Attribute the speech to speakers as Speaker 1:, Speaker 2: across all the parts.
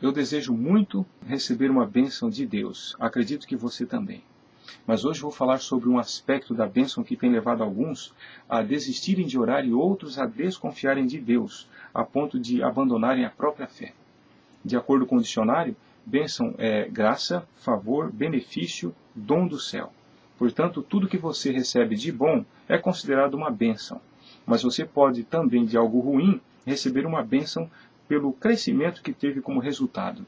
Speaker 1: Eu desejo muito receber uma bênção de Deus. Acredito que você também. Mas hoje vou falar sobre um aspecto da bênção que tem levado alguns a desistirem de orar e outros a desconfiarem de Deus, a ponto de abandonarem a própria fé. De acordo com o dicionário, bênção é graça, favor, benefício, dom do céu. Portanto, tudo que você recebe de bom é considerado uma bênção. Mas você pode também, de algo ruim, receber uma bênção pelo crescimento que teve como resultado.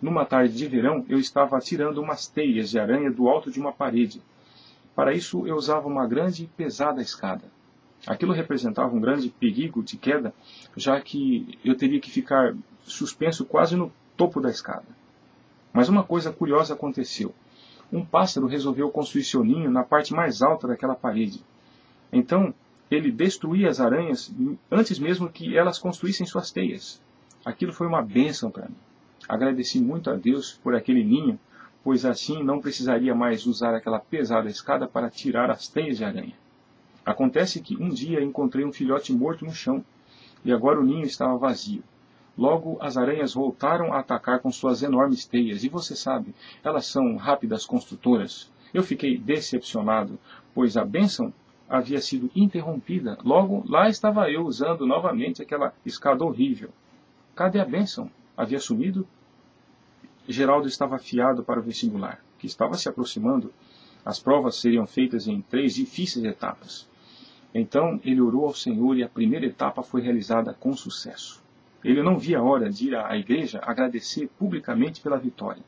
Speaker 1: Numa tarde de verão, eu estava tirando umas teias de aranha do alto de uma parede. Para isso, eu usava uma grande e pesada escada. Aquilo representava um grande perigo de queda, já que eu teria que ficar suspenso quase no topo da escada. Mas uma coisa curiosa aconteceu. Um pássaro resolveu construir seu ninho na parte mais alta daquela parede. Então, ele destruía as aranhas antes mesmo que elas construíssem suas teias. Aquilo foi uma bênção para mim. Agradeci muito a Deus por aquele ninho, pois assim não precisaria mais usar aquela pesada escada para tirar as teias de aranha. Acontece que um dia encontrei um filhote morto no chão, e agora o ninho estava vazio. Logo, as aranhas voltaram a atacar com suas enormes teias, e você sabe, elas são rápidas construtoras. Eu fiquei decepcionado, pois a bênção havia sido interrompida. Logo, lá estava eu usando novamente aquela escada horrível. Cadê a bênção? Havia sumido? Geraldo estava afiado para o vestibular, que estava se aproximando. As provas seriam feitas em 3 difíceis etapas. Então ele orou ao Senhor e a primeira etapa foi realizada com sucesso. Ele não via a hora de ir à igreja agradecer publicamente pela vitória.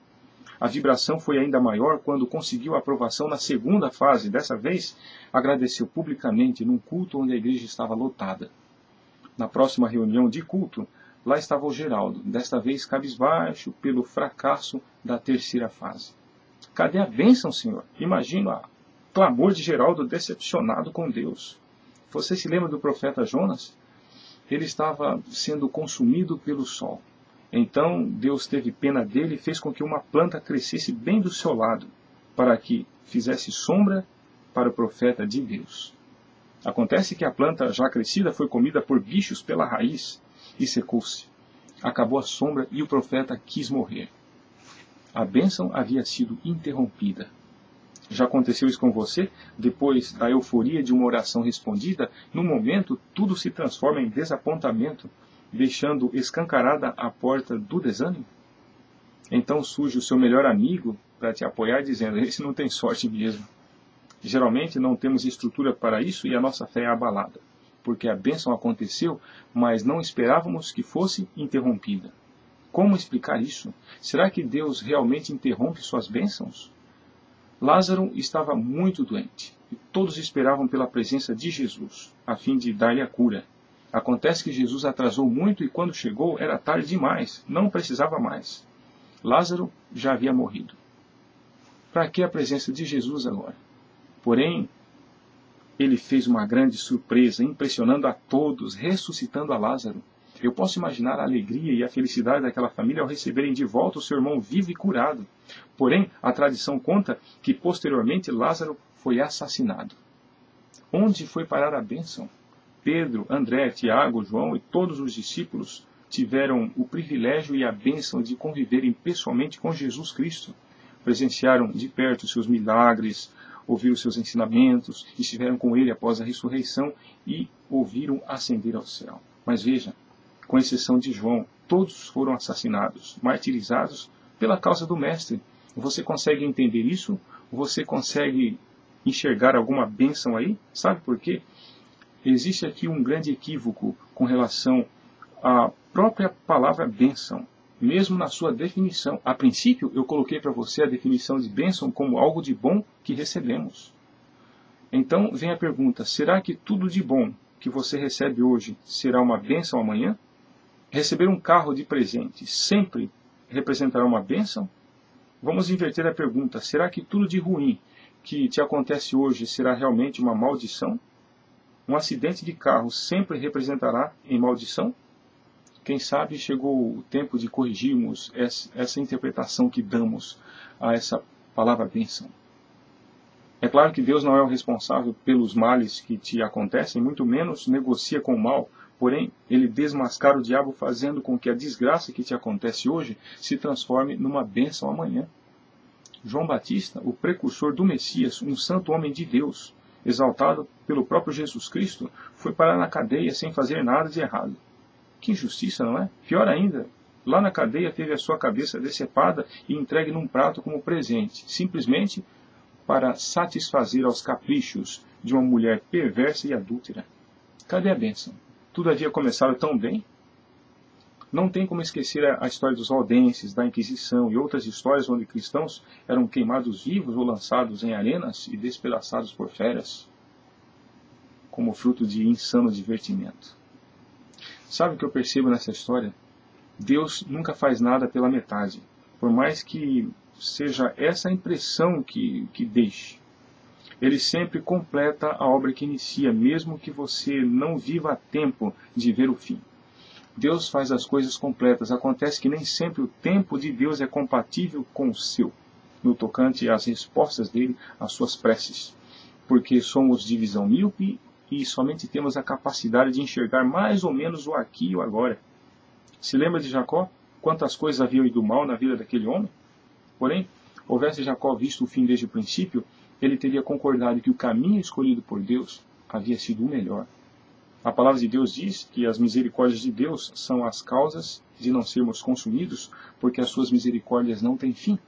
Speaker 1: A vibração foi ainda maior quando conseguiu a aprovação na segunda fase. Dessa vez, agradeceu publicamente num culto onde a igreja estava lotada. Na próxima reunião de culto, lá estava o Geraldo, desta vez cabisbaixo pelo fracasso da terceira fase. Cadê a bênção, Senhor? Imagino o clamor de Geraldo decepcionado com Deus. Você se lembra do profeta Jonas? Ele estava sendo consumido pelo sol. Então Deus teve pena dele e fez com que uma planta crescesse bem do seu lado, para que fizesse sombra para o profeta de Deus. Acontece que a planta já crescida foi comida por bichos pela raiz e secou-se. Acabou a sombra e o profeta quis morrer. A bênção havia sido interrompida. Já aconteceu isso com você? Depois da euforia de uma oração respondida, no momento tudo se transforma em desapontamento, deixando escancarada a porta do desânimo? Então surge o seu melhor amigo para te apoiar, dizendo: esse não tem sorte mesmo. Geralmente não temos estrutura para isso e a nossa fé é abalada, porque a bênção aconteceu, mas não esperávamos que fosse interrompida. Como explicar isso? Será que Deus realmente interrompe suas bênçãos? Lázaro estava muito doente, e todos esperavam pela presença de Jesus, a fim de dar-lhe a cura. Acontece que Jesus atrasou muito e quando chegou era tarde demais, não precisava mais. Lázaro já havia morrido. Para que a presença de Jesus agora? Porém, ele fez uma grande surpresa, impressionando a todos, ressuscitando a Lázaro. Eu posso imaginar a alegria e a felicidade daquela família ao receberem de volta o seu irmão vivo e curado. Porém, a tradição conta que posteriormente Lázaro foi assassinado. Onde foi parar a bênção? Pedro, André, Tiago, João e todos os discípulos tiveram o privilégio e a bênção de conviverem pessoalmente com Jesus Cristo. Presenciaram de perto seus milagres, ouviram seus ensinamentos, estiveram com ele após a ressurreição e ouviram ascender ao céu. Mas veja, com exceção de João, todos foram assassinados, martirizados pela causa do Mestre. Você consegue entender isso? Você consegue enxergar alguma bênção aí? Sabe por quê? Existe aqui um grande equívoco com relação à própria palavra bênção, mesmo na sua definição. A princípio, eu coloquei para você a definição de bênção como algo de bom que recebemos. Então, vem a pergunta: será que tudo de bom que você recebe hoje será uma bênção amanhã? Receber um carro de presente sempre representará uma bênção? Vamos inverter a pergunta: será que tudo de ruim que te acontece hoje será realmente uma maldição? Um acidente de carro sempre representará em maldição? Quem sabe chegou o tempo de corrigirmos essa interpretação que damos a essa palavra bênção. É claro que Deus não é o responsável pelos males que te acontecem, muito menos negocia com o mal Porém, ele desmascara o diabo fazendo com que a desgraça que te acontece hoje se transforme numa bênção amanhã. João Batista, o precursor do Messias, um santo homem de Deus, exaltado pelo próprio Jesus Cristo, foi parar na cadeia sem fazer nada de errado. Que injustiça, não é? Pior ainda, lá na cadeia teve a sua cabeça decepada e entregue num prato como presente, simplesmente para satisfazer aos caprichos de uma mulher perversa e adúltera. Cadê a bênção? Tudo havia começado tão bem. Não tem como esquecer a história dos valdenses, da Inquisição e outras histórias onde cristãos eram queimados vivos ou lançados em arenas e despedaçados por feras, como fruto de insano divertimento. Sabe o que eu percebo nessa história? Deus nunca faz nada pela metade, por mais que seja essa a impressão que deixe. Ele sempre completa a obra que inicia, mesmo que você não viva a tempo de ver o fim. Deus faz as coisas completas. Acontece que nem sempre o tempo de Deus é compatível com o seu, no tocante às respostas dele às suas preces. Porque somos de visão míope e somente temos a capacidade de enxergar mais ou menos o aqui e o agora. Se lembra de Jacó? Quantas coisas haviam ido mal na vida daquele homem? Porém, houvesse Jacó visto o fim desde o princípio, ele teria concordado que o caminho escolhido por Deus havia sido o melhor. A palavra de Deus diz que as misericórdias de Deus são as causas de não sermos consumidos, porque as suas misericórdias não têm fim.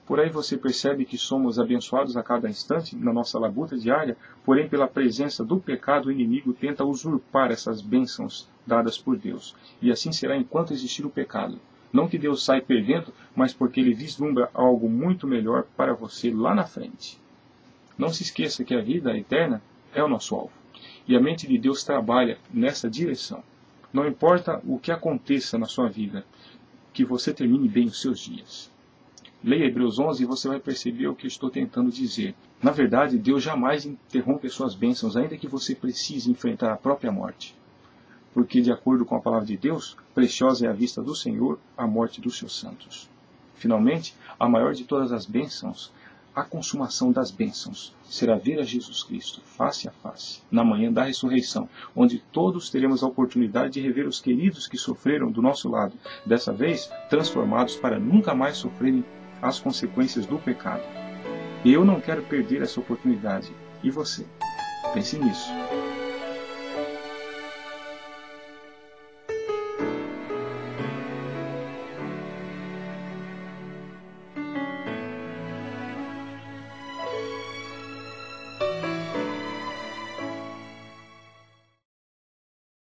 Speaker 1: Por aí você percebe que somos abençoados a cada instante na nossa labuta diária, porém pela presença do pecado o inimigo tenta usurpar essas bênçãos dadas por Deus. E assim será enquanto existir o pecado. Não que Deus saia perdendo, mas porque Ele vislumbra algo muito melhor para você lá na frente. Não se esqueça que a vida eterna é o nosso alvo. E a mente de Deus trabalha nessa direção. Não importa o que aconteça na sua vida, que você termine bem os seus dias. Leia Hebreus 11 e você vai perceber o que eu estou tentando dizer. Na verdade, Deus jamais interrompe as suas bênçãos, ainda que você precise enfrentar a própria morte. Porque, de acordo com a palavra de Deus, preciosa é à vista do Senhor a morte dos seus santos. Finalmente, a maior de todas as bênçãos, a consumação das bênçãos, será ver a Jesus Cristo, face a face, na manhã da ressurreição, onde todos teremos a oportunidade de rever os queridos que sofreram do nosso lado, dessa vez transformados para nunca mais sofrerem as consequências do pecado. E eu não quero perder essa oportunidade. E você? Pense nisso.